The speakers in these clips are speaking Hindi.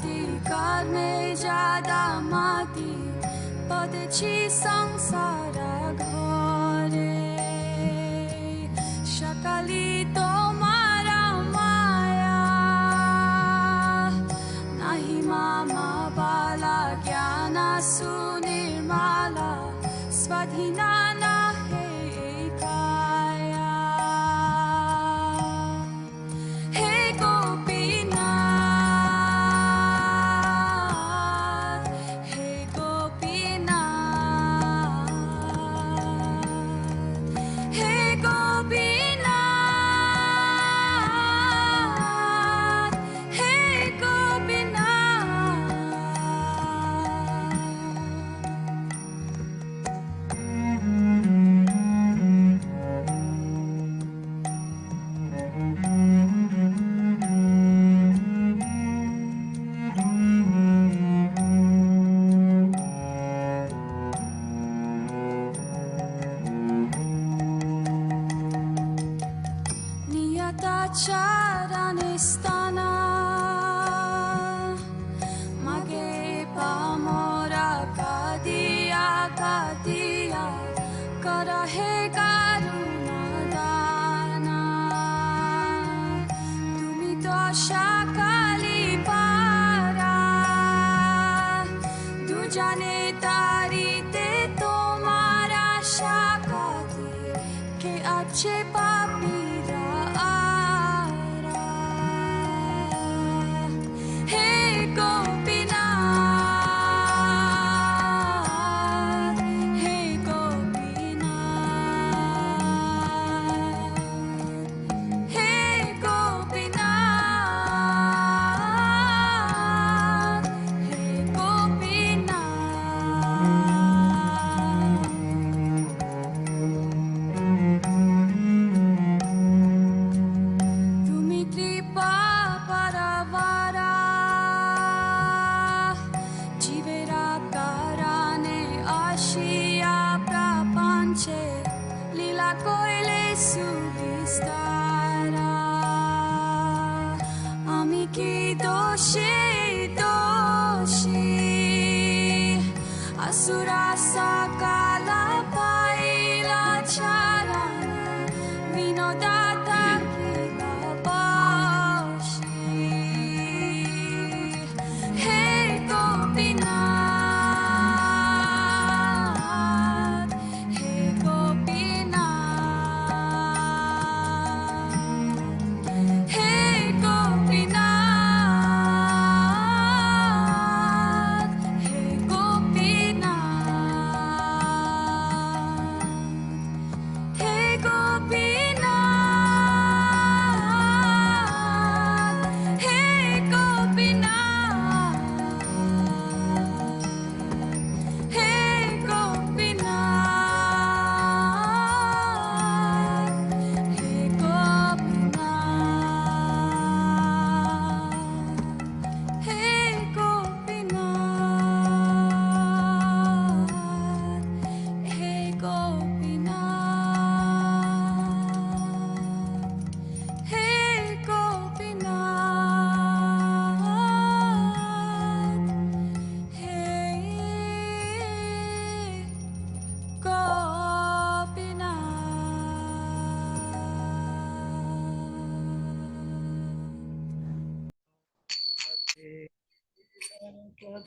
कर्मे ज्यादा माती पदची संसार घरे सकली तुम्हारा माया नाही मामा बाला ज्ञान सुनिर्मला स्वाधीना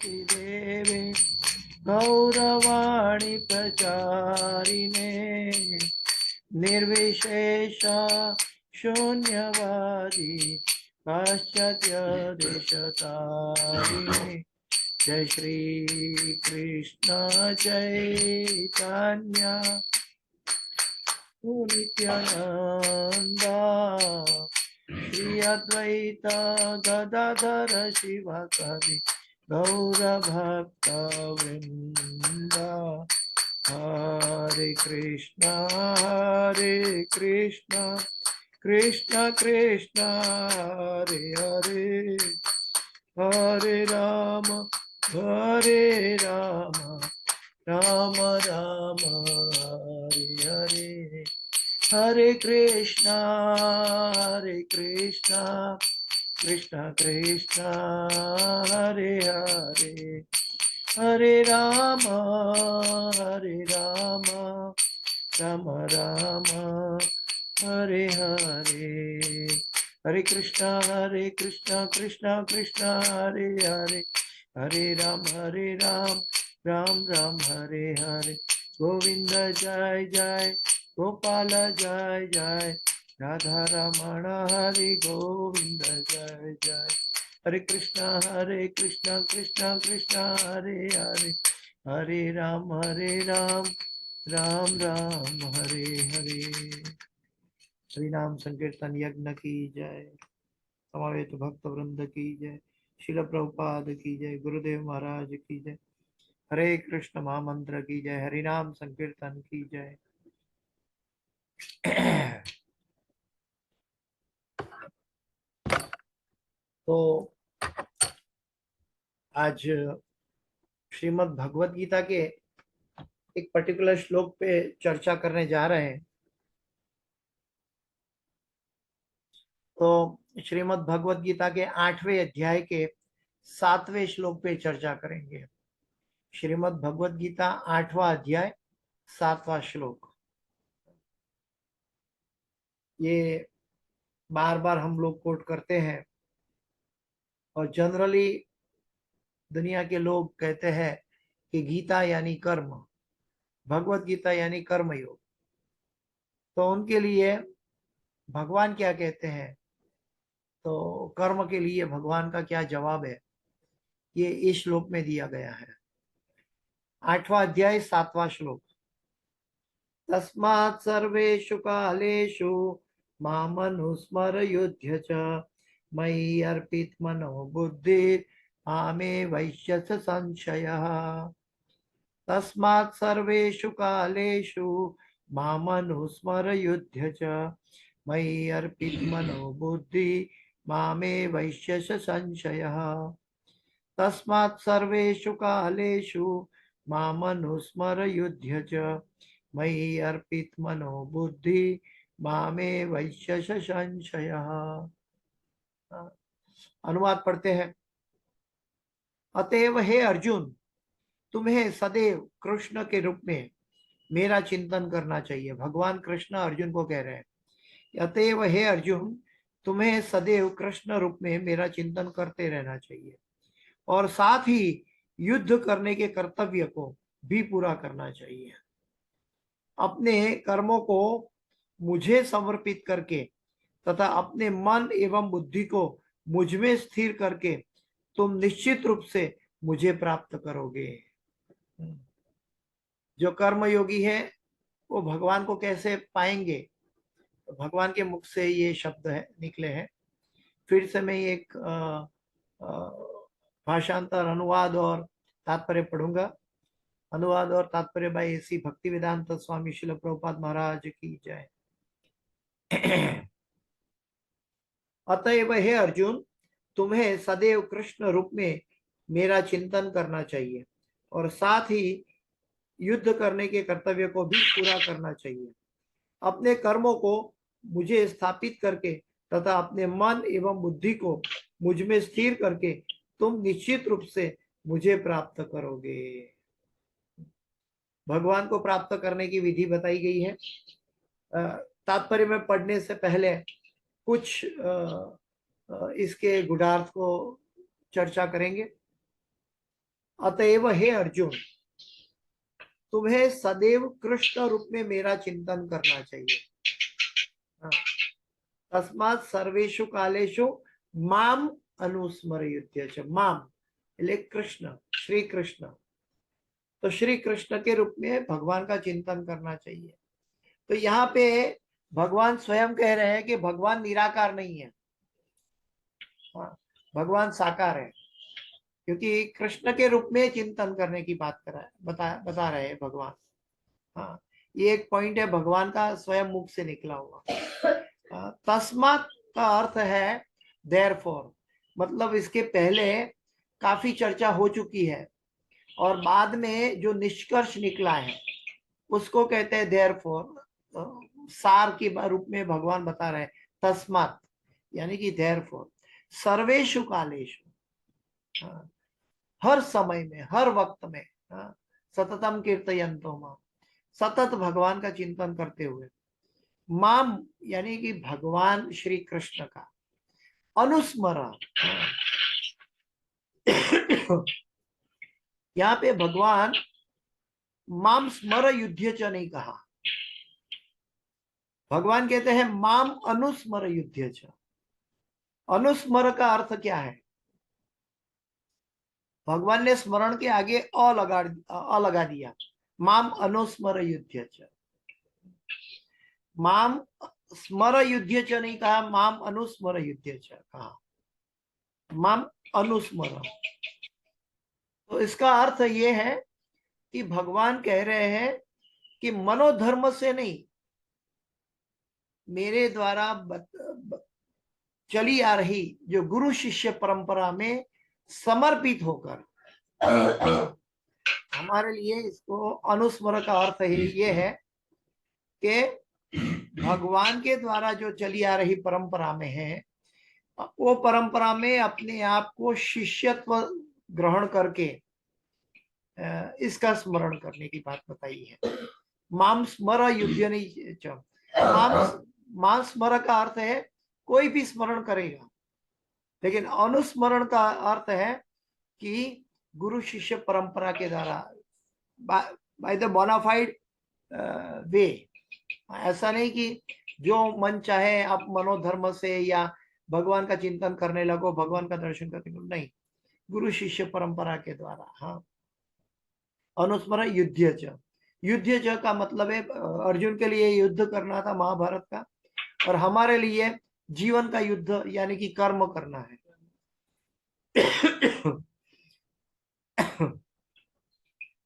देवे गौरवाणी प्रचारिणे निर्विशेष शून्यवादी पाश्चात्य देशतारिणे जय श्री कृष्ण चैतन्य नित्यानंद श्री अद्वैत गदाधर शिवकवि गौर भक्त वृंद हरे कृष्ण कृष्ण कृष्ण हरे हरे हरे राम राम राम हरे हरे हरे कृष्ण कृष्ण कृष्ण हरे हरे हरे राम राम राम हरे हरे हरे कृष्ण कृष्ण कृष्ण हरे हरे हरे राम राम राम हरे हरे गोविंद जय जय गोपाल जय जय राधा रमण हरि गोविंद जय जय हरे कृष्ण कृष्ण कृष्ण हरे हरे हरे राम राम राम हरे हरे हरि नाम संकीर्तन यज्ञ की जय समवेत भक्त वृंद की जय शिल प्रभुपाद की जय गुरुदेव महाराज की जय हरे कृष्ण महामंत्र की जय हरि नाम संकीर्तन की जय तो आज श्रीमद् भगवत गीता के एक पर्टिकुलर श्लोक पे चर्चा करने जा रहे हैं। तो श्रीमद् भगवत गीता के 8वें अध्याय के 7वें श्लोक पे चर्चा करेंगे। श्रीमद् भगवत गीता 8वां अध्याय 7वां श्लोक। ये बार बार हम लोग कोट करते हैं और जनरली दुनिया के लोग कहते हैं कि गीता यानी कर्म, भगवत गीता यानी कर्म योग। तो उनके लिए भगवान क्या कहते हैं, तो कर्म के लिए भगवान का क्या जवाब है, ये इस श्लोक में दिया गया है। 8वां अध्याय 7वां श्लोक। तस्मात् सर्वेषु कालेषु मामनुस्मरयुध्य च मयि अर्पित मनो बुद्धिर् मामे वैश्यस्य संशयः। तस्मात् सर्वेषु कालेषु मामनुस्मरयुध्य च मयि अर्पित मनो बुद्धि मामे वैश्यस्य संशयः। तस्मात् सर्वेषु कालेषु मामनुस्मरयुध्य च मयि अर्पित मनो बुद्धि मामे वैश्यस्य संशयः। अनुवाद पढ़ते हैं। अतएव हे अर्जुन, तुम्हें सदैव कृष्ण के रूप में मेरा चिंतन करना चाहिए। भगवान कृष्ण अर्जुन को कह रहे हैं, अतएव हे अर्जुन, तुम्हें सदैव कृष्ण रूप में मेरा चिंतन करते रहना चाहिए और साथ ही युद्ध करने के कर्तव्य को भी पूरा करना चाहिए। अपने कर्मों को मुझे समर्पित करके तथा अपने मन एवं बुद्धि को मुझ में स्थिर करके तुम निश्चित रूप से मुझे प्राप्त करोगे। जो कर्म योगी है वो भगवान को कैसे पाएंगे, तो भगवान के मुख से ये शब्द है निकले हैं। फिर से मैं एक भाषांतर, अनुवाद और तात्पर्य पढ़ूंगा। अनुवाद और तात्पर्य भाई श्री भक्ति वेदांत स्वामी श्रील प्रभुपाद महाराज की जय। अतएव हे अर्जुन, तुम्हें सदैव कृष्ण रूप में मेरा चिंतन करना चाहिए और साथ ही युद्ध करने के कर्तव्य को भी पूरा करना चाहिए। अपने कर्मों को मुझे स्थापित करके तथा अपने मन एवं बुद्धि को मुझ में स्थिर करके तुम निश्चित रूप से मुझे प्राप्त करोगे। भगवान को प्राप्त करने की विधि बताई गई है। तात्पर्य में पढ़ने से पहले कुछ इसके गुणार्थ को चर्चा करेंगे। अतएव हे अर्जुन, तुम्हें सदैव कृष्ण रूप में मेरा चिंतन करना चाहिए। तस्मात् सर्वेषु कालेषु माम अनुस्मरयुध्य च। माम એટલે कृष्ण, श्री कृष्ण। तो श्री कृष्ण के रूप में भगवान का चिंतन करना चाहिए। तो यहाँ पे भगवान स्वयं कह रहे हैं कि भगवान निराकार नहीं है, भगवान साकार है, क्योंकि कृष्ण के रूप में चिंतन करने की बात कर रहा है, बता रहे हैं भगवान। हाँ, ये एक पॉइंट है भगवान का स्वयं मुख से निकला हुआ। तस्मात् का अर्थ है देयरफॉर, मतलब इसके पहले काफी चर्चा हो चुकी है और बाद में जो निष्कर्ष निकला है उसको कहते हैं देयरफॉर। सार के रूप में भगवान बता रहे हैं तस्मात्, यानी कि देयरफॉर। सर्वेषु कालेषु, हाँ, हर समय में, हर वक्त में, हाँ, सततम कीर्तयन्तो माम, सतत भगवान का चिंतन करते हुए, माम यानी कि भगवान श्री कृष्ण का, अनुस्मरण, हाँ, यहाँ पे भगवान माम स्मर युध्य च नहीं कहा, भगवान कहते हैं माम अनुस्मर युध्य च। अनुस्मर का अर्थ क्या है? भगवान ने स्मरण के आगे अ लगा दिया, माम अनुस्मर युध्य च। माम स्मर युध्य च नहीं कहा, माम अनुस्मर युध्य च कहा, माम अनुस्मर। तो इसका अर्थ ये है कि भगवान कह रहे हैं कि मनोधर्म से नहीं, मेरे द्वारा चली आ रही जो गुरु शिष्य परंपरा में समर्पित होकर, हमारे लिए इसको अनुस्मरण का अर्थ ये है कि भगवान के द्वारा जो चली आ रही परंपरा में है, वो परंपरा में अपने आप को शिष्यत्व ग्रहण करके इसका स्मरण करने की बात बताई है। माम स्मर युध्य नहीं, माम स्मर का अर्थ है कोई भी स्मरण करेगा, लेकिन अनुस्मरण का अर्थ है कि गुरु शिष्य परंपरा के द्वारा, बाय द बोनाफाइड वे। ऐसा नहीं कि जो मन चाहे आप मनोधर्म से या भगवान का चिंतन करने लगो, भगवान का दर्शन करने लगो, नहीं, गुरु शिष्य परंपरा के द्वारा। हाँ, अनुस्मरण युद्ध च, युद्ध च का मतलब है अर्जुन के लिए युद्ध करना था महाभारत का, और हमारे लिए जीवन का युद्ध यानी कि कर्म करना है।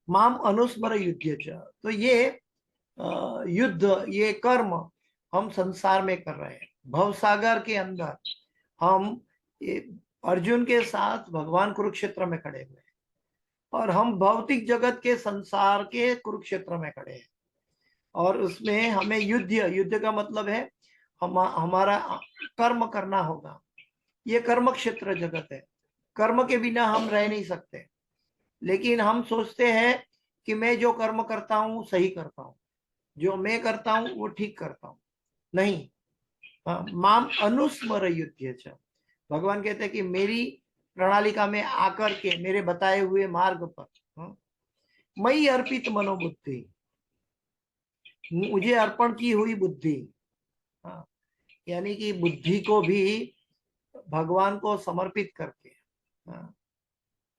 माम अनुस्मर युद्ध च, तो ये युद्ध, ये कर्म हम संसार में कर रहे हैं, भवसागर के अंदर हम अर्जुन के साथ भगवान कुरुक्षेत्र में खड़े हुए हैं, और हम भौतिक जगत के संसार के कुरुक्षेत्र में खड़े हैं, और उसमें हमें युद्ध का मतलब है हमारा कर्म करना होगा। ये कर्म क्षेत्र जगत है, कर्म के बिना हम रह नहीं सकते, लेकिन हम सोचते हैं कि मैं जो कर्म करता हूँ सही करता हूँ, जो मैं करता हूँ वो ठीक करता हूँ, नहीं। माम अनुस्मर युद्ध च, भगवान कहते हैं कि मेरी प्रणालिका में आकर के मेरे बताए हुए मार्ग पर मई अर्पित मनोबुद्धि, मुझे अर्पण की हुई बुद्धि, यानी कि बुद्धि को भी भगवान को समर्पित करके।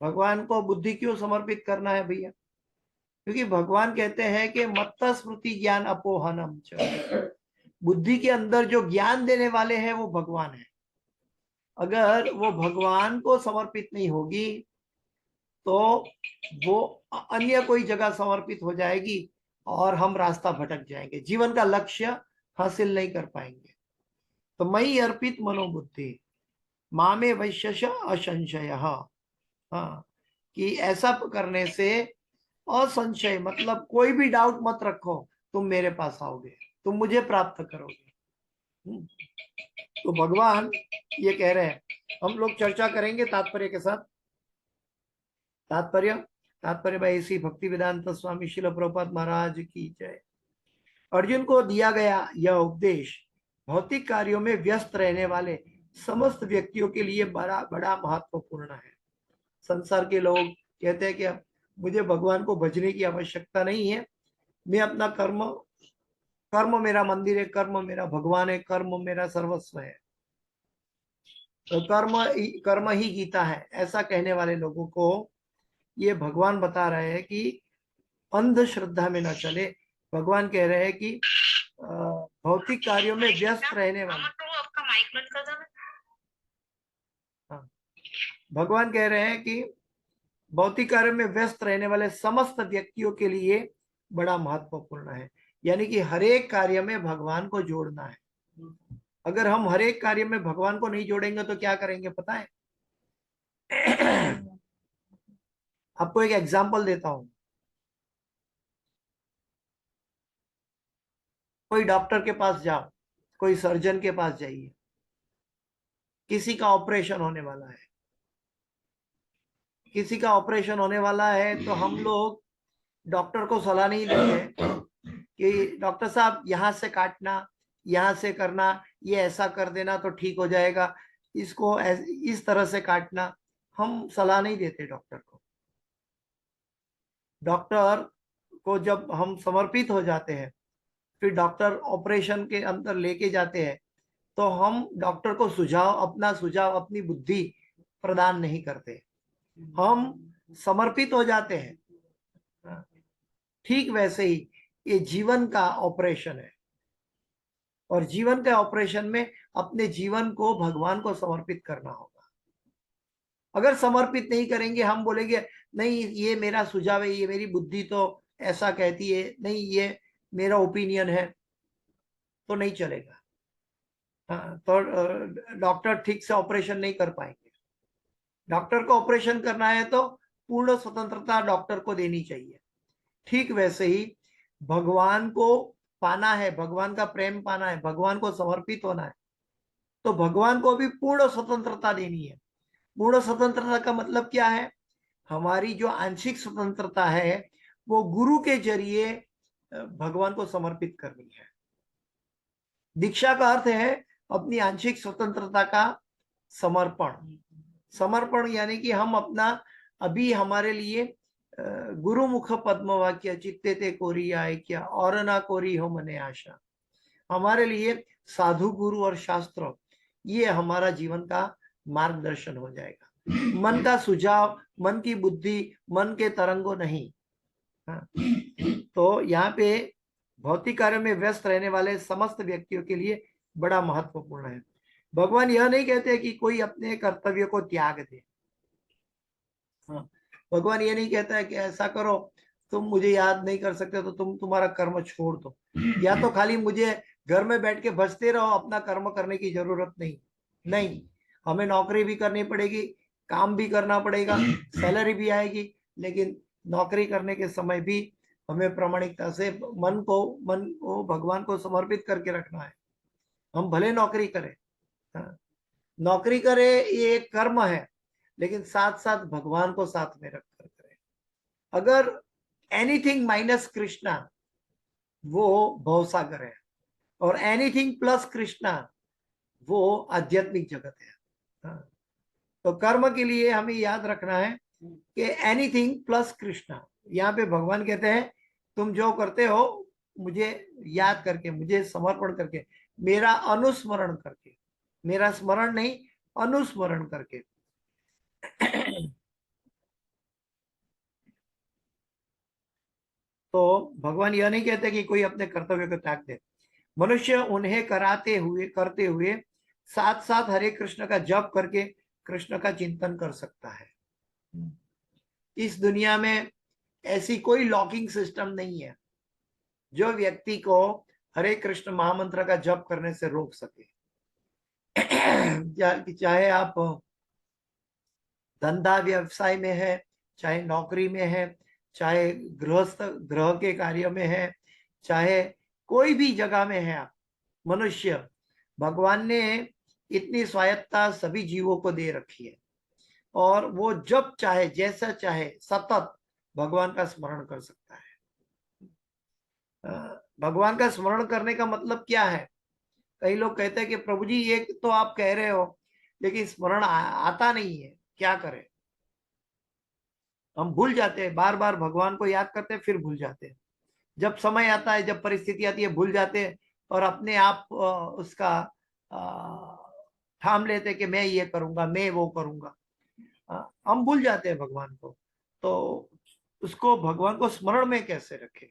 भगवान को बुद्धि क्यों समर्पित करना है भैया? क्योंकि भगवान कहते हैं कि मत्त स्मृति ज्ञान अपोहनम च, बुद्धि के अंदर जो ज्ञान देने वाले हैं वो भगवान है। अगर वो भगवान को समर्पित नहीं होगी तो वो अन्य कोई जगह समर्पित हो जाएगी और हम रास्ता भटक जाएंगे, जीवन का लक्ष्य हासिल नहीं कर पाएंगे। तो मई अर्पित मनोबुद्धि मामे वैश्य असंशय, हाँ, कि ऐसा करने से असंशय मतलब कोई भी डाउट मत रखो, तुम मेरे पास आओगे, तुम मुझे प्राप्त करोगे। तो भगवान ये कह रहे हैं, हम लोग चर्चा करेंगे तात्पर्य के साथ। तात्पर्य भाई श्री भक्ति वेदांत स्वामी शिल प्रभुपाद महाराज की जय। अर्जुन को दिया गया यह उपदेश भौतिक कार्यों में व्यस्त रहने वाले समस्त व्यक्तियों के लिए बड़ा बड़ा महत्वपूर्ण है। संसार के लोग कहते हैं कि मुझे भगवान को भजने की आवश्यकता नहीं है, मैं अपना कर्म मेरा मंदिर है, कर्म मेरा भगवान है, कर्म मेरा सर्वस्व है, तो कर्म ही गीता है, ऐसा कहने वाले लोगों को ये भगवान बता रहे हैं कि अंधश्रद्धा में न चले। भगवान कह रहे हैं कि भौतिक कार्यों में व्यस्त रहने वाले, आपका माइक बंद कर दो। हाँ, भगवान कह रहे हैं कि भौतिक कार्यों में व्यस्त रहने वाले समस्त व्यक्तियों के लिए बड़ा महत्वपूर्ण है, यानी कि हर एक कार्य में भगवान को जोड़ना है। अगर हम हर एक कार्य में भगवान को नहीं जोड़ेंगे तो क्या करेंगे पता है? आपको एक एग्जांपल देता हूं। कोई डॉक्टर के पास जाओ, कोई सर्जन के पास जाइए, किसी का ऑपरेशन होने वाला है, किसी का ऑपरेशन होने वाला है, तो हम लोग डॉक्टर को सलाह नहीं देते कि डॉक्टर साहब यहाँ से काटना, यहाँ से करना, ये ऐसा कर देना तो ठीक हो जाएगा, इसको इस तरह से काटना। हम सलाह नहीं देते डॉक्टर को। डॉक्टर को जब हम समर्पित हो जाते हैं, फिर डॉक्टर ऑपरेशन के अंदर लेके जाते हैं, तो हम डॉक्टर को सुझाव, अपना सुझाव, अपनी बुद्धि प्रदान नहीं करते, हम समर्पित हो जाते हैं। ठीक वैसे ही ये जीवन का ऑपरेशन है, और जीवन के ऑपरेशन में अपने जीवन को भगवान को समर्पित करना होगा। अगर समर्पित नहीं करेंगे, हम बोलेंगे नहीं ये मेरा सुझाव है, ये मेरी बुद्धि तो ऐसा कहती है, नहीं ये मेरा ओपिनियन है, तो नहीं चलेगा। हाँ, तो डॉक्टर ठीक से ऑपरेशन नहीं कर पाएंगे। डॉक्टर को ऑपरेशन करना है तो पूर्ण स्वतंत्रता डॉक्टर को देनी चाहिए। ठीक वैसे ही भगवान को पाना है, भगवान का प्रेम पाना है, भगवान को समर्पित होना है, तो भगवान को भी पूर्ण स्वतंत्रता देनी है। पूर्ण स्वतंत्रता का मतलब क्या है? हमारी जो आंशिक स्वतंत्रता है वो गुरु के जरिए भगवान को समर्पित करनी है। दीक्षा का अर्थ है अपनी आंशिक स्वतंत्रता का समर्पण। समर्पण यानी कि हम अपना, अभी हमारे लिए गुरु मुख पद्म वाक्य चित्ते ते कोरी आए क्या और ना कोरी हो मने आशा, हमारे लिए साधु गुरु और शास्त्र ये हमारा जीवन का मार्गदर्शन हो जाएगा। मन का सुझाव, मन की बुद्धि, मन के तरंगों नहीं। हाँ। तो यहाँ पे भौतिक कार्य में व्यस्त रहने वाले समस्त व्यक्तियों के लिए बड़ा महत्वपूर्ण है। भगवान यह नहीं कहते कि कोई अपने कर्तव्य को त्याग दे। हाँ, भगवान ये नहीं कहता है कि ऐसा करो, तुम मुझे याद नहीं कर सकते तो तुम तुम्हारा कर्म छोड़ दो, या तो खाली मुझे घर में बैठ के बसते रहो, अपना कर्म करने की जरूरत नहीं। नहीं, हमें नौकरी भी करनी पड़ेगी, काम भी करना पड़ेगा, सैलरी भी आएगी, लेकिन नौकरी करने के समय भी हमें प्रामाणिकता से मन को भगवान को समर्पित करके रखना है। हम भले नौकरी करें, हाँ, नौकरी करे ये एक कर्म है, लेकिन साथ साथ भगवान को साथ में रखकर करें। अगर एनीथिंग माइनस कृष्णा वो भवसागर है, और एनीथिंग प्लस कृष्णा वो आध्यात्मिक जगत है। हाँ, तो कर्म के लिए हमें याद रखना है कि एनीथिंग प्लस कृष्णा। यहाँ पे भगवान कहते हैं तुम जो करते हो मुझे याद करके, मुझे समर्पण करके, मेरा अनुस्मरण करके, मेरा स्मरण नहीं अनुस्मरण करके। तो भगवान यह नहीं कहते कि कोई अपने कर्तव्य को त्याग दे। मनुष्य उन्हें करते हुए साथ साथ हरे कृष्ण का जप करके कृष्ण का चिंतन कर सकता है। इस दुनिया में ऐसी कोई लॉकिंग सिस्टम नहीं है जो व्यक्ति को हरे कृष्ण महामंत्र का जप करने से रोक सके। चाहे आप धंधा व्यवसाय में है, चाहे नौकरी में है, चाहे ग्रह के कार्य में है, चाहे कोई भी जगह में है आप मनुष्य, भगवान ने इतनी स्वायत्ता सभी जीवों को दे रखी है, और वो जब चाहे जैसा चाहे सतत भगवान का स्मरण कर सकता है। भगवान का स्मरण करने का मतलब क्या है? कई लोग कहते हैं कि प्रभु जी ये तो आप कह रहे हो, लेकिन स्मरण आता नहीं है, क्या करें? हम भूल जाते हैं, बार बार भगवान को याद करते हैं फिर भूल जाते हैं। जब समय आता है, जब परिस्थिति आती है, भूल जाते हैं और अपने आप उसका ठाम लेते हैं कि मैं ये करूंगा, मैं वो करूंगा। हम भूल जाते हैं भगवान को, तो उसको भगवान को स्मरण में कैसे रखें?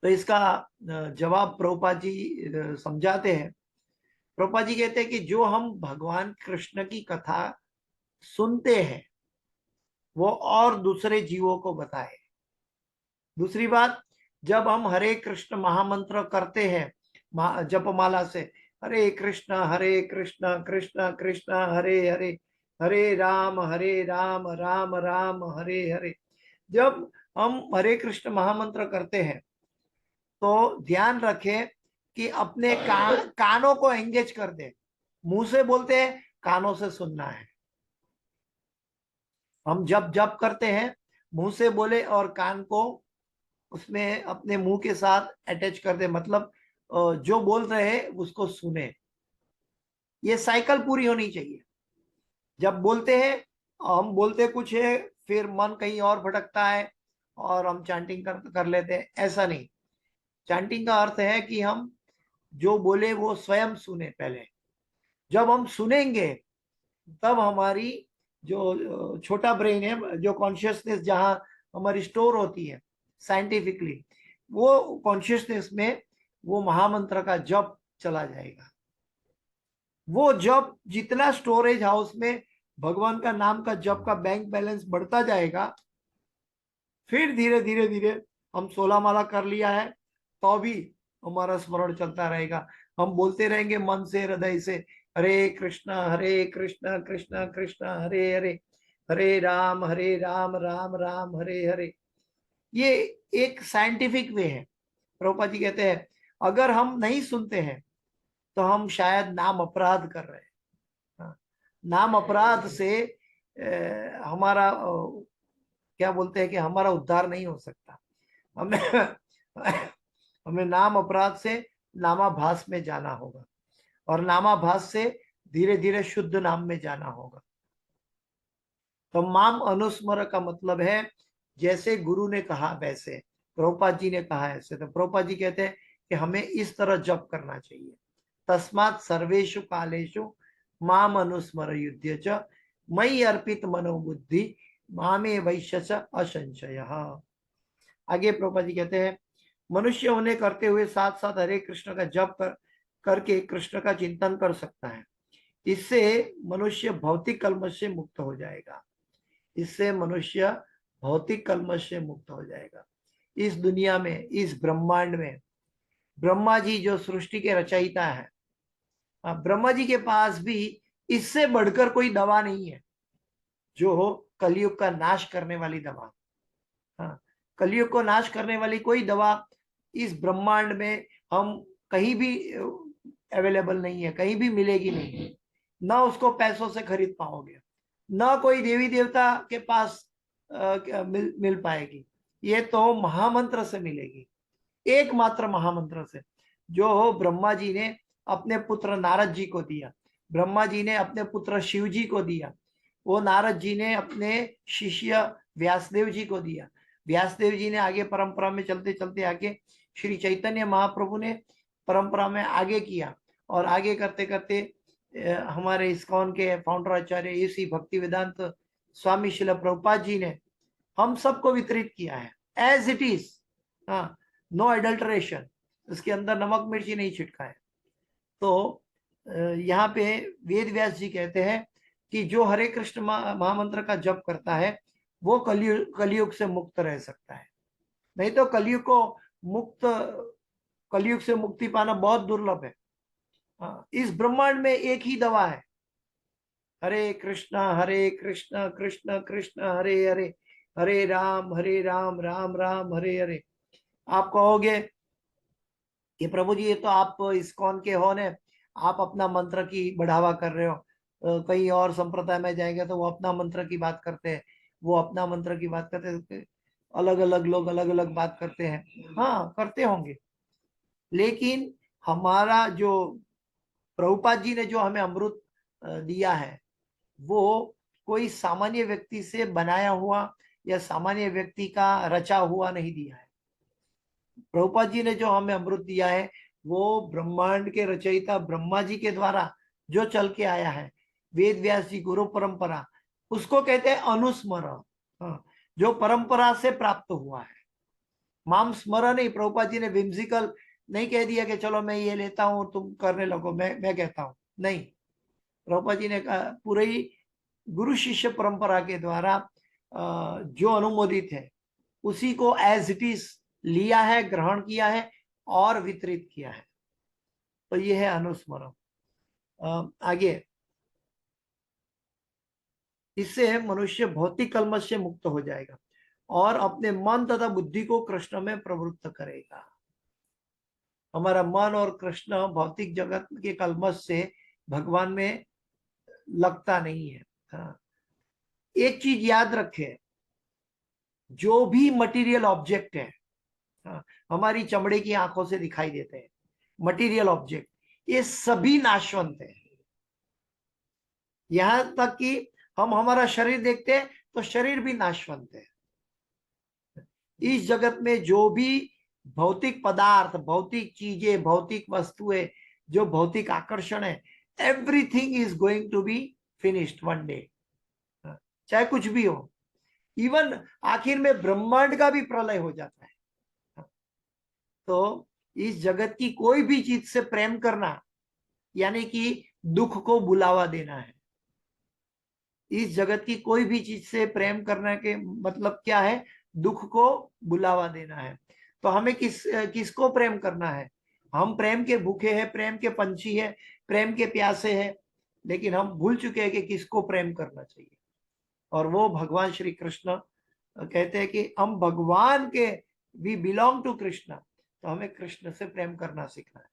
तो इसका जवाब प्रभुपाद जी समझाते हैं। प्रभुपाद जी कहते हैं कि जो हम भगवान कृष्ण की कथा सुनते हैं वो और दूसरे जीवों को बताए। दूसरी बात, जब हम हरे कृष्ण महामंत्र करते हैं जपमाला से, हरे कृष्ण कृष्ण कृष्ण हरे हरे, हरे राम राम राम हरे हरे, जब हम हरे कृष्ण महामंत्र करते हैं तो ध्यान रखें कि अपने कानों को एंगेज कर दे। मुंह से बोलते हैं, कानों से सुनना है। हम जब जब करते हैं, मुंह से बोले और कान को उसमें अपने मुंह के साथ अटैच कर दे, मतलब जो बोल रहे हैं उसको सुने। ये साइकिल पूरी होनी चाहिए। जब बोलते हैं, हम बोलते कुछ है, फिर मन कहीं और भटकता है और हम चैंटिंग कर लेते हैं, ऐसा नहीं। चैंटिंग का अर्थ है कि हम जो बोले वो स्वयं सुने पहले। जब हम सुनेंगे तब हमारी जो छोटा ब्रेन है, जो कॉन्शियसनेस जहां हमारी स्टोर होती है साइंटिफिकली, वो कॉन्शियसनेस में वो महामंत्र का जप चला जाएगा। वो जप जितना स्टोरेज हाउस में भगवान का नाम का जप का बैंक बैलेंस बढ़ता जाएगा, फिर धीरे धीरे धीरे हम 16 माला कर लिया है तो भी हमारा स्मरण चलता रहेगा। हम बोलते रहेंगे मन से, हृदय से, हरे कृष्णा कृष्णा कृष्णा हरे हरे, हरे राम राम राम हरे हरे। ये एक साइंटिफिक वे है। प्रभुपाद जी कहते हैं अगर हम नहीं सुनते हैं तो हम शायद नाम अपराध कर रहे हैं। हाँ, नाम अपराध से हमारा क्या बोलते हैं कि हमारा उद्धार नहीं हो सकता। हमें हमें नाम अपराध से नामाभास में जाना होगा, और नामाभास से धीरे धीरे शुद्ध नाम में जाना होगा। तो माम अनुस्मर का मतलब है जैसे गुरु ने कहा वैसे, प्रभुपाद जी ने कहा ऐसे। तो प्रभुपाद जी कहते हैं कि हमें इस तरह जप करना चाहिए। तस्मात् सर्वेषु कालेषु माम अनुस्मर युध्य च मयि अर्पित मनोबुद्धि मामे वैश्य असंशय। आगे प्रभुपाद जी कहते हैं मनुष्य उन्हें करते हुए साथ साथ हरे कृष्ण का जप करके कृष्ण का चिंतन कर सकता है। इससे मनुष्य भौतिक कलमश से मुक्त हो जाएगा। इससे मनुष्य भौतिक कलमश से मुक्त हो जाएगा। इस दुनिया में, इस ब्रह्मांड में ब्रह्मा जी जो सृष्टि के रचयिता है, ब्रह्मा जी के पास भी इससे बढ़कर कोई दवा नहीं है जो हो कलयुग का नाश करने वाली दवा। हाँ, कलयुग को नाश करने वाली कोई दवा इस ब्रह्मांड में हम कहीं भी अवेलेबल नहीं है, कहीं भी मिलेगी नहीं। ना उसको पैसों से खरीद पाओगे, ना कोई देवी देवता के पास मिल पाएगी। ये तो महामंत्र से मिलेगी, एकमात्र महामंत्र से, जो ब्रह्मा जी ने अपने पुत्र नारद जी को दिया, ब्रह्मा जी ने अपने पुत्र शिव जी को दिया, वो नारद जी ने अपने शिष्य व्यासदेव जी को दिया, व्यासदेव जी ने आगे परंपरा में चलते चलते आगे श्री चैतन्य महाप्रभु ने परंपरा में आगे किया, और आगे करते करते हमारे इस्कॉन के फाउंडर आचार्य इसी भक्ति वेदांत स्वामी शिल प्रभुपाद जी ने हम सबको वितरित किया है एज इट इज। हाँ, नो एडल्टरेशन, उसके अंदर नमक मिर्ची नहीं छिटका है। तो यहाँ पे वेद व्यास जी कहते हैं कि जो हरे कृष्ण महामंत्र का जप करता है वो कलयुग से मुक्त रह सकता है। नहीं तो कलयुग से मुक्ति पाना बहुत दुर्लभ है। हाँ, इस ब्रह्मांड में एक ही दवा है, हरे कृष्ण कृष्ण कृष्ण हरे हरे, हरे राम राम राम हरे हरे। आप कहोगे कि प्रभु जी ये तो आप इस्कॉन के हो ने, आप अपना मंत्र की बढ़ावा कर रहे हो। कहीं और संप्रदाय में जाएंगे तो वो अपना मंत्र की बात करते हैं, वो अपना मंत्र की बात करते हैं, अलग अलग लोग अलग अलग बात करते हैं। हाँ, करते होंगे, लेकिन हमारा जो प्रभुपाद जी ने जो हमें अमृत दिया है वो कोई सामान्य व्यक्ति से बनाया हुआ या सामान्य व्यक्ति का रचा हुआ नहीं दिया है। प्रभुपाद जी ने जो हमें अमृत दिया है वो ब्रह्मांड के रचयिता ब्रह्मा जी के द्वारा जो चल के आया है, वेद व्यास जी गुरु परंपरा, उसको कहते हैं अनुस्मर। हाँ, जो परंपरा से प्राप्त हुआ है। माम स्मरण नहीं, प्रभुपाद जी ने विम्सिकल नहीं कह दिया कि चलो मैं ये लेता हूं तुम करने लगो, मैं कहता हूं, नहीं। प्रभुपाद जी ने कहा पूरी गुरु शिष्य परंपरा के द्वारा जो अनुमोदित है उसी को एज इट इज लिया है, ग्रहण किया है और वितरित किया है। तो ये है अनुस्मरण। आगे, इससे मनुष्य भौतिक कलमश से मुक्त हो जाएगा और अपने मन तथा बुद्धि को कृष्ण में प्रवृत्त करेगा। हमारा मन और कृष्ण भौतिक जगत के कलमश से भगवान में लगता नहीं है। हाँ, एक चीज याद रखे, जो भी मटेरियल ऑब्जेक्ट है, हाँ, हमारी चमड़े की आंखों से दिखाई देते हैं मटेरियल ऑब्जेक्ट, ये सभी नाशवंत है। यहां तक कि हम हमारा शरीर देखते हैं तो शरीर भी नाशवंत है। इस जगत में जो भी भौतिक पदार्थ, भौतिक चीजें, भौतिक वस्तुएं, जो भौतिक आकर्षण है, everything is going to be finished one day, चाहे कुछ भी हो। इवन आखिर में ब्रह्मांड का भी प्रलय हो जाता है। तो इस जगत की कोई भी चीज से प्रेम करना यानी कि दुख को बुलावा देना है। इस जगत की कोई भी चीज से प्रेम करने के मतलब क्या है? दुख को बुलावा देना है। तो हमें किसको प्रेम करना है? हम प्रेम के भूखे हैं, प्रेम के पंछी हैं, प्रेम के प्यासे हैं, लेकिन हम भूल चुके हैं कि किसको प्रेम करना चाहिए। और वो भगवान श्री कृष्ण कहते हैं कि हम भगवान के, वी बिलोंग टू कृष्ण, तो हमें कृष्ण से प्रेम करना सीखना है।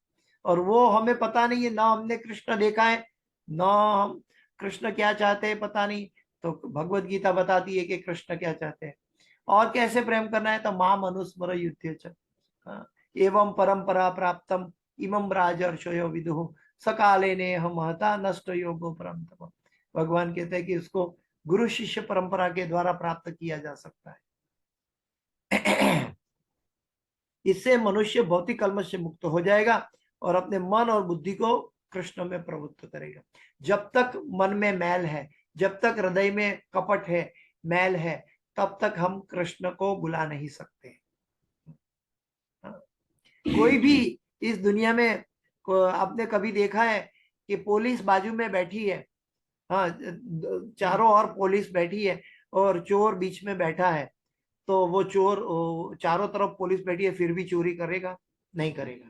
और वो हमें पता नहीं है, ना हमने कृष्ण देखा है, ना हम कृष्ण क्या चाहते हैं पता नहीं। तो भगवत गीता बताती है कि कृष्ण क्या चाहते हैं और कैसे प्रेम करना है। तो माम अनुस्मर युद्धे च, एवं परंपरा प्राप्तम इमं राजर्षयो विदुः सकाले ने हम महता नष्ट योगो परम तपः। भगवान कहते हैं कि उसको गुरु शिष्य परंपरा के द्वारा प्राप्त किया जा सकता है। इससे मनुष्य भौतिक कलमश से मुक्त हो जाएगा और अपने मन और बुद्धि को कृष्ण में प्रवृत्त करेगा। जब तक मन में मैल है, जब तक हृदय में कपट है, मैल है, तब तक हम कृष्ण को बुला नहीं सकते। कोई भी इस दुनिया में आपने कभी देखा है कि पुलिस बाजू में बैठी है, हाँ, चारों ओर पुलिस बैठी है और चोर बीच में बैठा है, तो वो चोर चारों तरफ पुलिस बैठी है फिर भी चोरी करेगा? नहीं करेगा,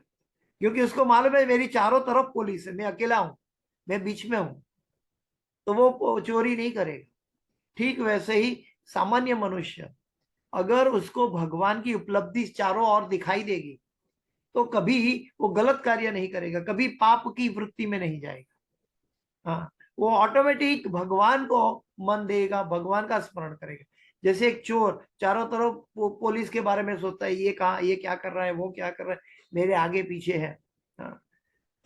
क्योंकि उसको मालूम है मेरी चारों तरफ पुलिस है, मैं अकेला हूं, मैं बीच में हूं, तो वो चोरी नहीं करेगा। ठीक वैसे ही सामान्य मनुष्य, अगर उसको भगवान की उपलब्धि चारों ओर दिखाई देगी तो कभी वो गलत कार्य नहीं करेगा, कभी पाप की वृत्ति में नहीं जाएगा। हाँ, वो ऑटोमेटिक भगवान को मन देगा, भगवान का स्मरण करेगा। जैसे एक चोर चारों तरफ पुलिस के बारे में सोचता है, ये कहाँ, ये क्या कर रहा है, वो क्या कर रहा है, मेरे आगे पीछे है। हाँ,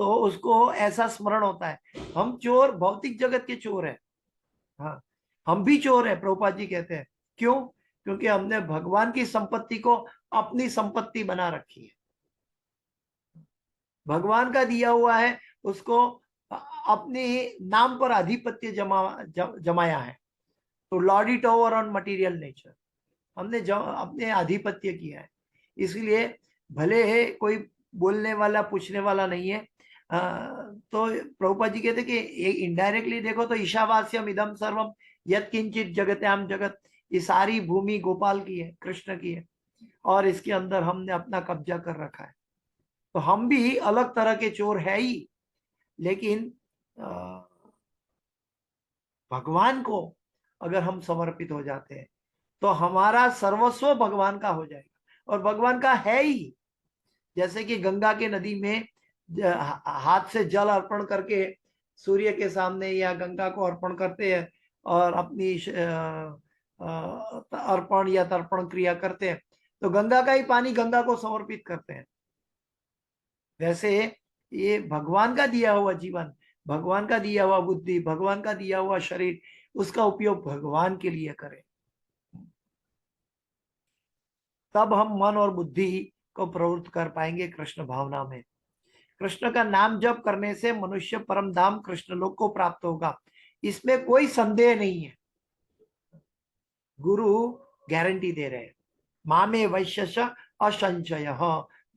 तो उसको ऐसा स्मरण होता है। हम चोर भौतिक जगत के चोर है। हाँ, हम भी चोर है, प्रभुपाद जी कहते हैं। क्यों? क्योंकि हमने भगवान की संपत्ति को अपनी संपत्ति बना रखी है। भगवान का दिया हुआ है, उसको अपने नाम पर आधिपत्य जमाया है। तो Lord it over on material nature, हमने अपने आधिपत्य किया है। इसलिए भले है कोई बोलने वाला पूछने वाला नहीं है, तो प्रभुपाद जी कहते कि इनडायरेक्टली देखो तो ईशावास्यम इदम सर्वम यत् किंचित जगत्याम जगत, ये सारी भूमि गोपाल की है, कृष्ण की है, और इसके अंदर हमने अपना कब्जा कर रखा है। तो हम भी अलग तरह के चोर है ही, लेकिन भगवान को अगर हम समर्पित हो जाते हैं तो हमारा सर्वस्व भगवान का हो जाएगा, और भगवान का है ही। जैसे कि गंगा के नदी में हाथ से जल अर्पण करके सूर्य के सामने या गंगा को अर्पण करते हैं और अपनी अर्पण या तर्पण क्रिया करते हैं, तो गंगा का ही पानी गंगा को समर्पित करते हैं। वैसे ये भगवान का दिया हुआ जीवन, भगवान का दिया हुआ बुद्धि, भगवान का दिया हुआ शरीर, उसका उपयोग भगवान के लिए करें, तब हम मन और बुद्धि को प्रवृत्त कर पाएंगे कृष्ण भावना में। कृष्ण का नाम जप करने से मनुष्य परम धाम कृष्ण लोक को प्राप्त होगा, इसमें कोई संदेह नहीं है। गुरु गारंटी दे रहे हैं, मामे वैश्य असंशय,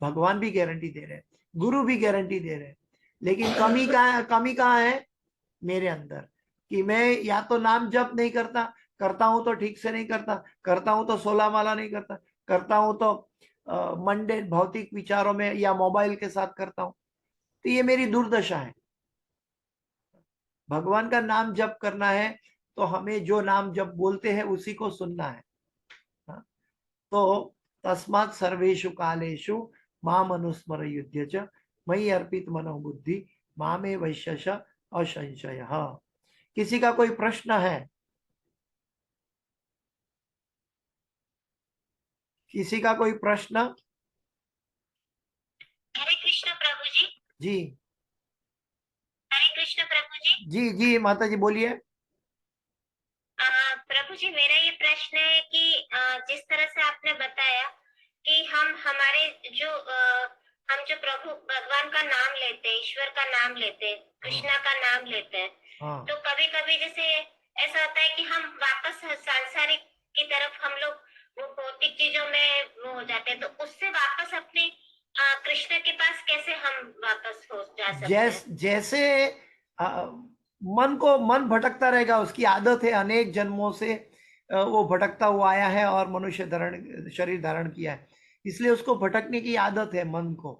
भगवान भी गारंटी दे रहे हैं, गुरु भी गारंटी दे रहे हैं। लेकिन कमी कहाँ है? मेरे अंदर, कि मैं या तो नाम जप नहीं करता, करता हूं तो ठीक से नहीं करता, करता हूं तो 16 माला नहीं करता, करता हूं तो मंडे भौतिक विचारों में या मोबाइल के साथ करता हूं। तो ये मेरी दुर्दशा है। भगवान का नाम जप करना है तो हमें जो नाम जप बोलते हैं उसी को सुनना है। हाँ, तो तस्मात् सर्वेषु कालेषु माम अनुस्मर युध्य च मयि अर्पित मनो बुद्धि मामे वैश्यश असंशय। किसी का कोई प्रश्न है? किसी का कोई प्रश्न? हरे कृष्ण प्रभु जी। जी हरे कृष्ण प्रभु जी। जी जी माता जी बोलिए। प्रभु जी, मेरा ये प्रश्न है कि जिस तरह से आपने बताया कि हम जो प्रभु भगवान का नाम लेते हैं, ईश्वर का नाम लेते हैं, कृष्णा का नाम लेते हैं, हाँ तो कभी कभी जैसे ऐसा होता है कि हम वापस सांसारिक की तरफ हम लोग वो भौतिक चीजों में वो हो जाते हैं, तो उससे वापस अपने कृष्ण के पास कैसे हम वापस हो जा सकते हैं? जैसे मन भटकता रहेगा, उसकी आदत है, अनेक जन्मों से वो भटकता हुआ आया है और मनुष्य शरीर धारण किया है, इसलिए उसको भटकने की आदत है मन को।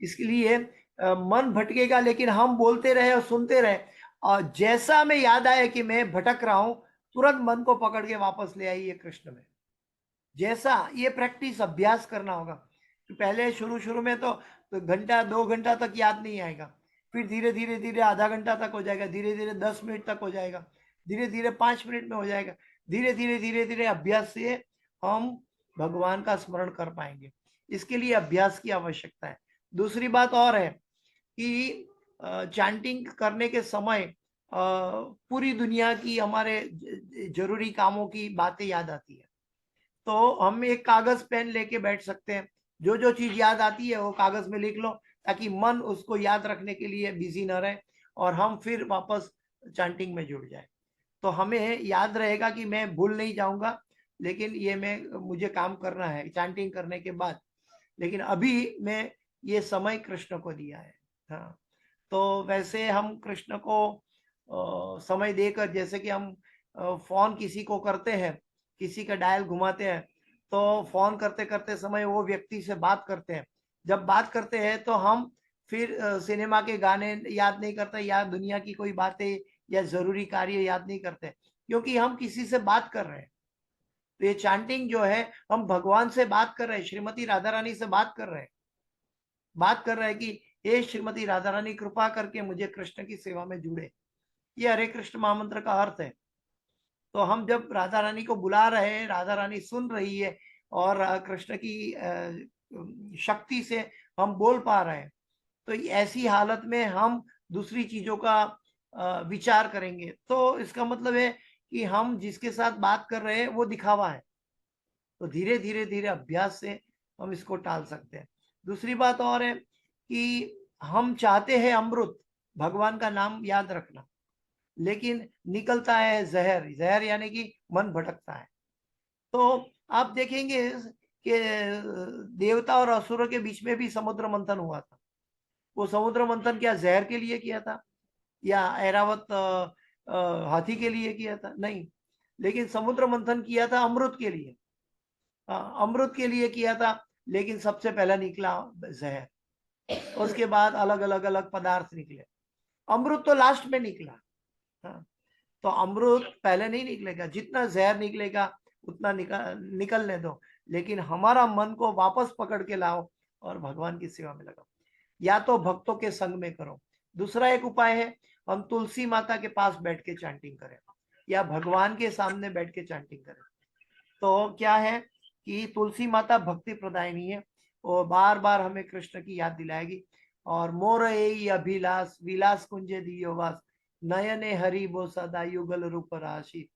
इसलिए मन भटकेगा, लेकिन हम बोलते रहे और सुनते रहे, और जैसा हमें याद आया कि मैं भटक रहा हूं, तुरंत मन को पकड़ के वापस ले आइए कृष्ण में। जैसा ये प्रैक्टिस अभ्यास करना होगा। तो पहले शुरू शुरू में तो घंटा 2 घंटा तक याद नहीं आएगा, फिर धीरे धीरे धीरे आधा घंटा तक हो जाएगा, धीरे धीरे 10 मिनट तक हो जाएगा, धीरे धीरे 5 मिनट में हो जाएगा, धीरे धीरे धीरे धीरे अभ्यास से हम भगवान का स्मरण कर पाएंगे। इसके लिए अभ्यास की आवश्यकता है। दूसरी बात और है कि चैंटिंग करने के समय पूरी दुनिया की हमारे जरूरी कामों की बातें याद आती है। तो हम एक कागज पेन लेके बैठ सकते हैं, जो जो चीज याद आती है वो कागज में लिख लो, ताकि मन उसको याद रखने के लिए बिजी न रहे और हम फिर वापस चैंटिंग में जुड़ जाए। तो हमें याद रहेगा कि मैं भूल नहीं जाऊंगा, लेकिन ये मुझे काम करना है चैंटिंग करने के बाद, लेकिन अभी मैं ये समय कृष्ण को दिया है। हाँ, तो वैसे हम कृष्ण को समय देकर, जैसे कि हम फोन किसी को करते हैं, किसी का डायल घुमाते हैं, तो फोन करते करते समय वो व्यक्ति से बात करते हैं। जब बात करते हैं तो हम फिर सिनेमा के गाने याद नहीं करते, या दुनिया की कोई बातें या जरूरी कार्य याद नहीं करते, क्योंकि हम किसी से बात कर रहे हैं। तो ये चैंटिंग जो है, हम भगवान से बात कर रहे हैं, श्रीमती राधा रानी से बात कर रहे हैं, बात कर रहे हैं कि हे श्रीमती राधा रानी, कृपा करके मुझे कृष्ण की सेवा में जुड़े। ये हरे कृष्ण महामंत्र का अर्थ है। तो हम जब राधा रानी को बुला रहे हैं, राधा रानी सुन रही है, और कृष्ण की शक्ति से हम बोल पा रहे हैं, तो ऐसी हालत में हम दूसरी चीजों का विचार करेंगे, तो इसका मतलब है कि हम जिसके साथ बात कर रहे हैं वो दिखावा है। तो धीरे धीरे धीरे अभ्यास से हम इसको टाल सकते हैं। दूसरी बात और है कि हम चाहते हैं अमृत, भगवान का नाम याद रखना, लेकिन निकलता है जहर। जहर यानी कि मन भटकता है। तो आप देखेंगे कि देवता और असुरों के बीच में भी समुद्र मंथन हुआ था। वो समुद्र मंथन क्या जहर के लिए किया था, या ऐरावत हाथी के लिए किया था? नहीं, लेकिन समुद्र मंथन किया था अमृत के लिए। अमृत के लिए किया था, लेकिन सबसे पहला निकला जहर, उसके बाद अलग अलग अलग पदार्थ निकले, अमृत तो लास्ट में निकला। हाँ, तो अमृत पहले नहीं निकलेगा, जितना जहर निकलेगा उतना निकलने दो, लेकिन हमारा मन को वापस पकड़ के लाओ और भगवान की सेवा में लगाओ, या तो भक्तों के संग में करो। दूसरा एक उपाय है, हम तुलसी माता के पास बैठ के चैंटिंग करें, या भगवान के सामने बैठ के चैंटिंग करें। तो क्या है कि तुलसी माता भक्ति प्रदायिनी है, वो बार बार हमें कृष्ण की याद दिलाएगी। और मोर ए अभिलाष विलास कुंजे दियोवास, नयने हरि वो सदा युगल रूप राशि।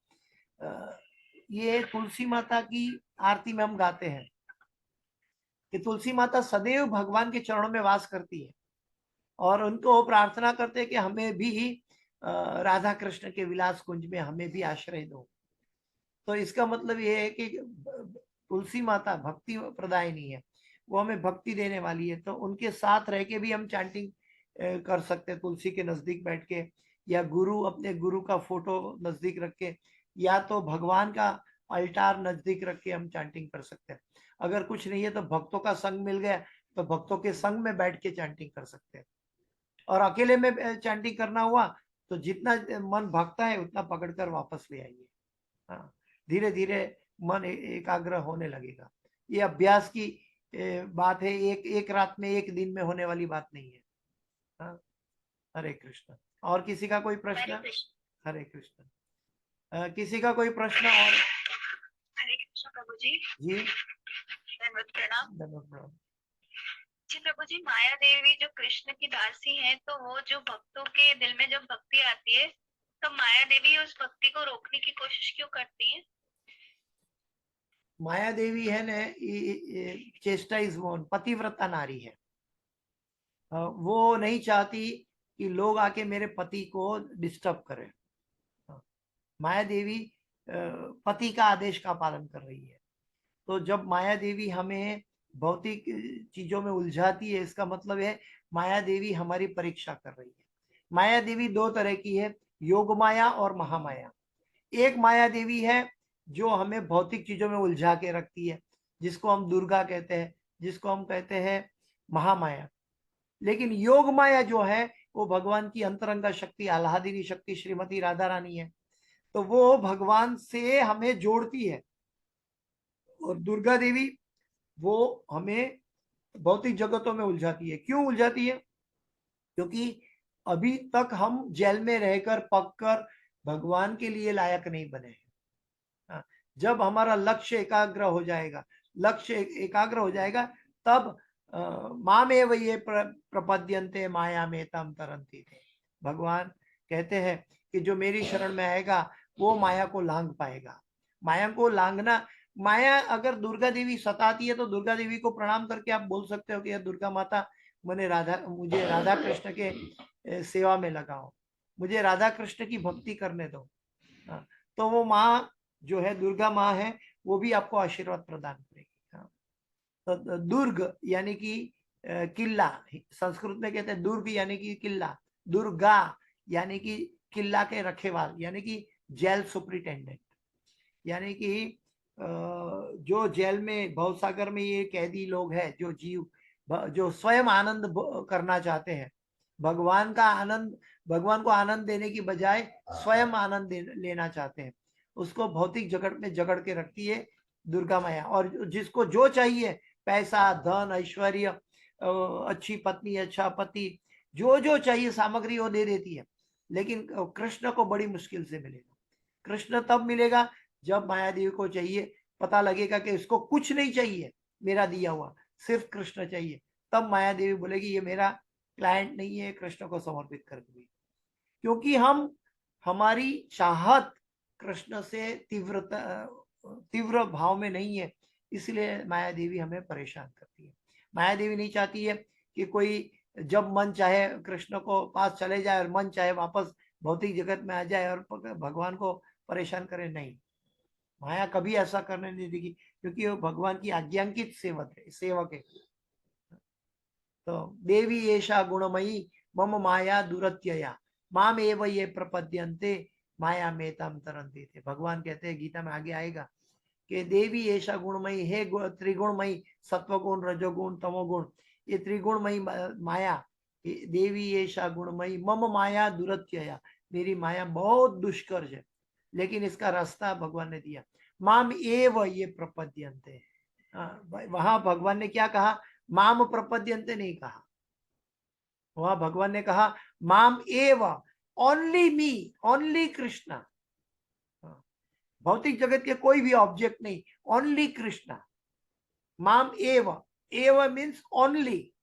ये तुलसी माता की आरती में हम गाते हैं कि तुलसी माता सदैव भगवान के चरणों में वास करती है, और उनको प्रार्थना करते हैं कि हमें भी राधा कृष्ण के विलास कुंज में हमें भी आश्रय दो। तो इसका मतलब ये है कि तुलसी माता भक्ति प्रदायिनी है, वो हमें भक्ति देने वाली है। तो उनके साथ रह के भी हम चैंटिंग कर सकते हैं, तुलसी के नजदीक बैठ के, या अपने गुरु का फोटो नजदीक रख के, या तो भगवान का अल्टार नजदीक रख के हम चैंटिंग कर सकते हैं। अगर कुछ नहीं है तो भक्तों का संग मिल गया, तो भक्तों के संग में बैठ के चैंटिंग कर सकते हैं। और अकेले में चैंटिंग करना हुआ तो जितना मन भागता है उतना पकड़कर वापस ले आइए। हाँ, धीरे धीरे मन एकाग्र होने लगेगा। ये अभ्यास की बात है, एक रात में एक दिन में होने वाली बात नहीं है। हाँ, हरे कृष्ण। और किसी का कोई हरे प्रश्न? कृष्ण। हरे कृष्ण। किसी का कोई प्रश्न और? हरे कृष्ण प्रभु जी। जी, दंडवत प्रणाम। धन्यवाद प्रणाम। जी प्रभु जी, माया देवी जो कृष्ण की दासी है, तो वो जो भक्तों के दिल में जब भक्ति आती है, तो माया देवी उस भक्ति को रोकने की कोशिश क्यों करती है? माया देवी है ने चेष्टा इज वोन, पतिव्रता नारी है। वो नहीं चाहती कि लोग आके मेरे पति को डिस्टर्ब करें। माया देवी पति का आदेश का पालन कर रही है। तो जब माया देवी हमें भौतिक चीजों में उलझाती है, इसका मतलब है माया देवी हमारी परीक्षा कर रही है। माया देवी दो तरह की है, योग माया और महामाया। एक माया देवी है जो हमें भौतिक चीजों में उलझा के रखती है, जिसको हम दुर्गा कहते हैं, जिसको हम कहते हैं महामाया। लेकिन योग माया जो है वो भगवान की अंतरंगा शक्ति, आह्लादिनी शक्ति, श्रीमती राधा रानी है। तो वो भगवान से हमें जोड़ती है। और दुर्गा देवी वो हमें भौतिक जगतों में उलझाती है। क्यों उलझाती है? क्योंकि अभी तक हम जेल में रहकर पककर भगवान के लिए लायक नहीं बने हैं। हाँ, जब हमारा लक्ष्य एकाग्र हो जाएगा, लक्ष्य एकाग्र हो जाएगा, तब मामेव ये प्रपद्यन्ते माया में तम तरंती थे। भगवान कहते हैं कि जो मेरी शरण में आएगा वो माया को लांग पाएगा। माया को लांगना, माया अगर दुर्गा देवी सताती है तो दुर्गा देवी को प्रणाम करके आप बोल सकते हो कि दुर्गा माता मुझे राधा कृष्ण के सेवा में लगाओ, मुझे राधा कृष्ण की भक्ति करने दो। हाँ, तो वो माँ जो है, दुर्गा माँ है, वो भी आपको आशीर्वाद प्रदान करेगी। हाँ, तो दुर्ग यानी कि किला, संस्कृत में कहते हैं दुर्ग यानी कि किला, दुर्गा यानी कि किला के रखेवाल, यानी कि जेल सुप्रिटेंडेंट। यानी कि जो जेल में, भवसागर में ये कैदी लोग हैं, जो जीव जो स्वयं आनंद करना चाहते हैं, भगवान का आनंद, भगवान को आनंद देने की बजाय स्वयं आनंद लेना चाहते हैं, उसको भौतिक जगत में जकड़ के रखती है दुर्गा माया। और जिसको जो चाहिए, पैसा, धन, ऐश्वर्य, अच्छी पत्नी, अच्छा पति, जो जो चाहिए सामग्री वो दे देती है। लेकिन कृष्ण को बड़ी मुश्किल से मिलेगा। कृष्ण तब मिलेगा जब माया देवी को चाहिए, पता लगेगा कि इसको कुछ नहीं चाहिए मेरा दिया हुआ, सिर्फ कृष्ण चाहिए, तब माया देवी बोलेगी ये मेरा क्लाइंट नहीं है, कृष्ण को समर्पित कर दूंगी। क्योंकि हम, हमारी चाहत कृष्ण से तीव्र भाव में नहीं है, इसलिए माया देवी हमें परेशान करती है। माया देवी नहीं चाहती है कि कोई जब मन चाहे कृष्ण को पास चले जाए और मन चाहे वापस भौतिक जगत में आ जाए और भगवान को परेशान करे। नहीं, माया कभी ऐसा करने नहीं देगी, क्योंकि वो भगवान की आज्ञांकित सेवक है। तो देवी एषा गुणमयी मम माया दुरत्यया माम एव ये प्रपद्यन्ते माया में तम तरंती थे। भगवान कहते हैं, गीता में आगे आएगा कि देवी ऐसा गुणमयी है, त्रिगुणमयी, सत्वगुण, रजोगुण, तमोगुण, ये त्रिगुणमयी माया, देवी ऐसा गुणमयी मम माया दुरत्यया, मेरी माया बहुत दुष्कर है, लेकिन इसका रास्ता भगवान ने दिया। माम एव ये प्रपद्यन्ते, वहां भगवान ने क्या कहा? माम प्रपद्यन्ते नहीं कहा, वहां भगवान ने कहा माम एव, ओनली मी, ओनली कृष्णा। भौतिक जगत के कोई भी ऑब्जेक्ट नहीं, ओनली कृष्णा। माम एव, एव मीन्स ओनली,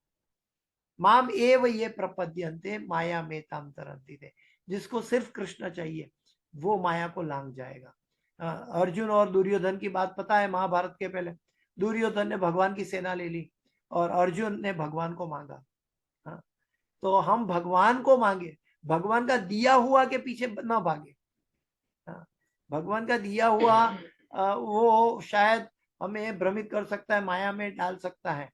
माम एव ये प्रपद्यन्ते माया में ताम तरंती थे। जिसको सिर्फ कृष्ण चाहिए वो माया को लांग जाएगा। अर्जुन और दुर्योधन की बात पता है, महाभारत के पहले दुर्योधन ने भगवान की सेना ले ली और अर्जुन ने भगवान को मांगा। तो हम भगवान को मांगे, भगवान का दिया हुआ के पीछे न भागे। भगवान का दिया हुआ वो शायद हमें भ्रमित कर सकता है, माया में डाल सकता है,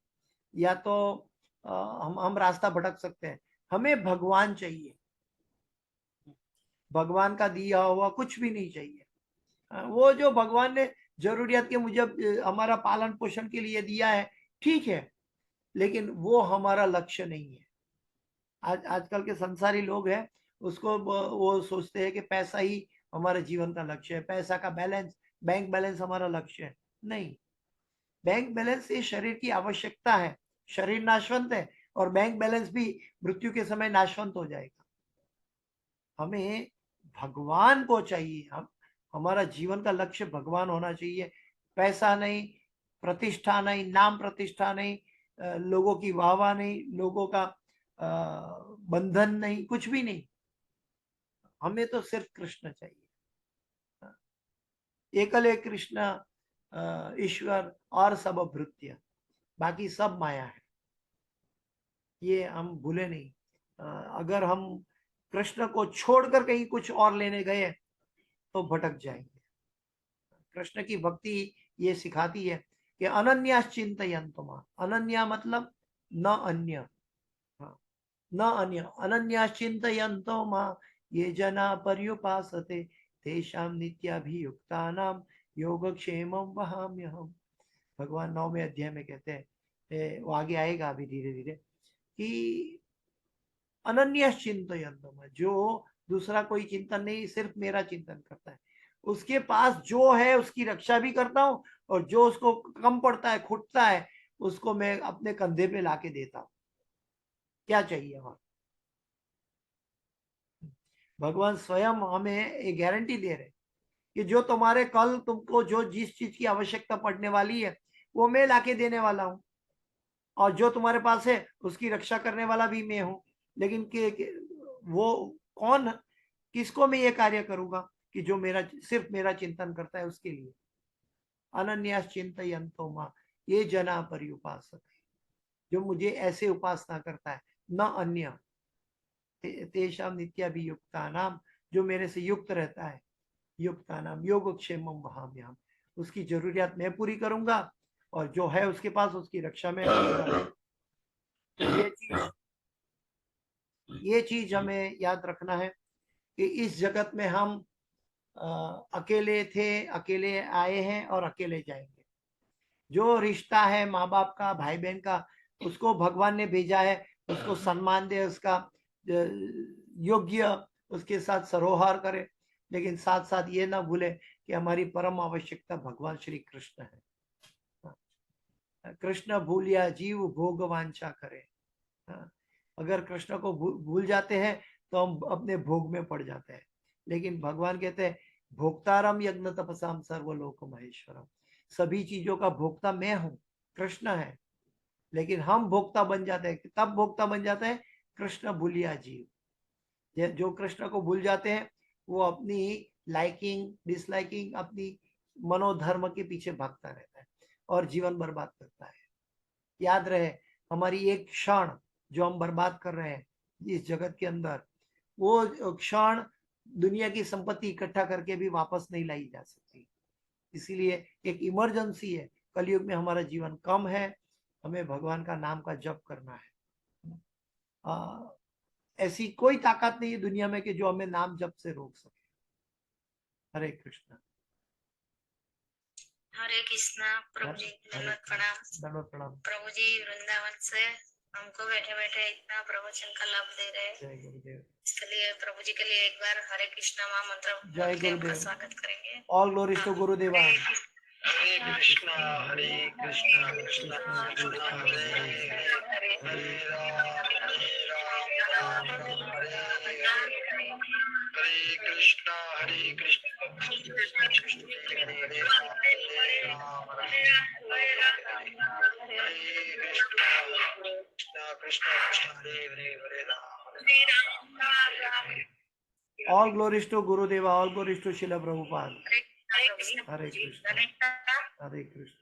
या तो हम रास्ता भटक सकते हैं। हमें भगवान चाहिए, भगवान का दिया हुआ कुछ भी नहीं चाहिए। वो जो भगवान ने जरूरियात के मुजब हमारा पालन पोषण के लिए दिया है, ठीक है, लेकिन वो हमारा लक्ष्य नहीं है। आजकल के संसारी लोग हैं, उसको वो सोचते हैं कि पैसा ही हमारे जीवन का लक्ष्य है, पैसा का बैलेंस, बैंक बैलेंस हमारा लक्ष्य है। नहीं, बैंक बैलेंस ये शरीर की आवश्यकता है। शरीर नाशवंत है और बैंक बैलेंस भी मृत्यु के समय नाशवंत हो जाएगा। हमें भगवान को चाहिए। हमारा जीवन का लक्ष्य भगवान होना चाहिए। पैसा नहीं, प्रतिष्ठा नहीं, नाम प्रतिष्ठा नहीं, लोगों की वाहवाह नहीं, लोगों का बंधन नहीं, कुछ भी नहीं। हमें तो सिर्फ कृष्ण चाहिए। एकल एक कृष्ण ईश्वर और सब भृत्य, बाकी सब माया है। ये हम भूले नहीं। अगर हम कृष्ण को छोड़कर कहीं कुछ और लेने गए तो भटक जाएंगे। कृष्ण की भक्ति ये सिखाती है कि अनन्या चिंतयन्तु। अनन्या मतलब न अन्य, न अन्य। अनन्या चिंतयन्तो मां ये जना पर्युपासते तेषां नित्याभियुक्तानां योगक्षेमं वहाम्यहम्। भगवान 9वें अध्याय में कहते हैं, वो आगे आएगा अभी धीरे धीरे, कि अनन्या चिंतयन्तम, जो दूसरा कोई चिंतन नहीं, सिर्फ मेरा चिंतन करता है, उसके पास जो है उसकी रक्षा भी करता हूँ, और जो उसको कम पड़ता है, खुटता है, उसको मैं अपने कंधे पे लाके देता हूँ। क्या चाहिए वहां? भगवान स्वयं हमें एक गारंटी दे रहे कि जो तुम्हारे कल तुमको जो जिस चीज की आवश्यकता पड़ने वाली है वो मैं लाके देने वाला हूँ, और जो तुम्हारे पास है उसकी रक्षा करने वाला भी मैं हूँ। लेकिन वो कौन, किसको मैं ये कार्य करूंगा कि जो मेरा सिर्फ मेरा चिंतन करता है उसके लिए। अनन्यास चिंतयन्तो मां ये जना पर्युपासते, जो मुझे ऐसे उपासना करता है, न अन्य। तेषां नित्याभियुक्ता नाम, जो मेरे से युक्त रहता है, युक्ता नाम योगक्षेमम वहाम्यहम्, उसकी जरूरियात मैं पूरी करूंगा, और जो है उसके पास उसकी रक्षा में करूंगा। तो ये चीज हमें याद रखना है कि इस जगत में हम अकेले थे, अकेले आए हैं और अकेले जाएंगे। जो रिश्ता है माँ बाप का, भाई बहन का, उसको भगवान ने भेजा है, उसको सम्मान दे, उसका योग्य उसके साथ सरोहार करे। लेकिन साथ साथ ये ना भूले कि हमारी परम आवश्यकता भगवान श्री कृष्ण है। कृष्ण भूलिया जीव भोग वांछा करे। अगर कृष्ण को भूल जाते हैं तो हम अपने भोग में पड़ जाते हैं। लेकिन भगवान कहते हैं भोक्तारम यज्ञ तपसाम सर्वलोक महेश्वरम, सभी चीजों का भोक्ता मैं हूं, कृष्ण है। लेकिन हम भोक्ता बन जाते हैं, तब भोक्ता बन जाते हैं कृष्ण भूलिया जीव। जो कृष्ण को भूल जाते हैं वो अपनी लाइकिंग डिसलाइकिंग, अपनी मनोधर्म के पीछे भागता रहता है और जीवन बर्बाद करता है। याद रहे, हमारी एक क्षण जो हम बर्बाद कर रहे हैं इस जगत के अंदर, वो क्षण दुनिया की संपत्ति इकट्ठा करके भी वापस नहीं लाई जा सकती। इसीलिए एक इमरजेंसी है, कलयुग में हमारा जीवन कम है, हमें भगवान का नाम का जप करना है। ऐसी कोई ताकत नहीं है दुनिया में कि जो हमें नाम जप से रोक सके। हरे कृष्ण। हरे कृष्णा। प्रभु जी धन्यवाद, प्रणाम। धन्यवाद, प्रणाम। प्रभु जी वृंदावन से हमको बैठे बैठे इतना प्रवचन का लाभ दे रहे हैं। जय गुरुदेव। इसके लिए प्रभु जी के लिए एक बार हरे कृष्णा महामंत्र जय बोल के आपका गुरुदेव। स्वागत करेंगे। All glories to Gurudeva. हरे कृष्णा हरे कृष्णा कृष्णा कृष्णा हरे हरे हरे राम हरे कृष्णा हरे कृष्णा कृष्णा कृष्णा हरे राम कृष्णा कृष्णा कृष्णा हरे Ram. All glories to Gurudeva, all glories to Srila Prabhupada. Hare Krishna, Hare Krishna.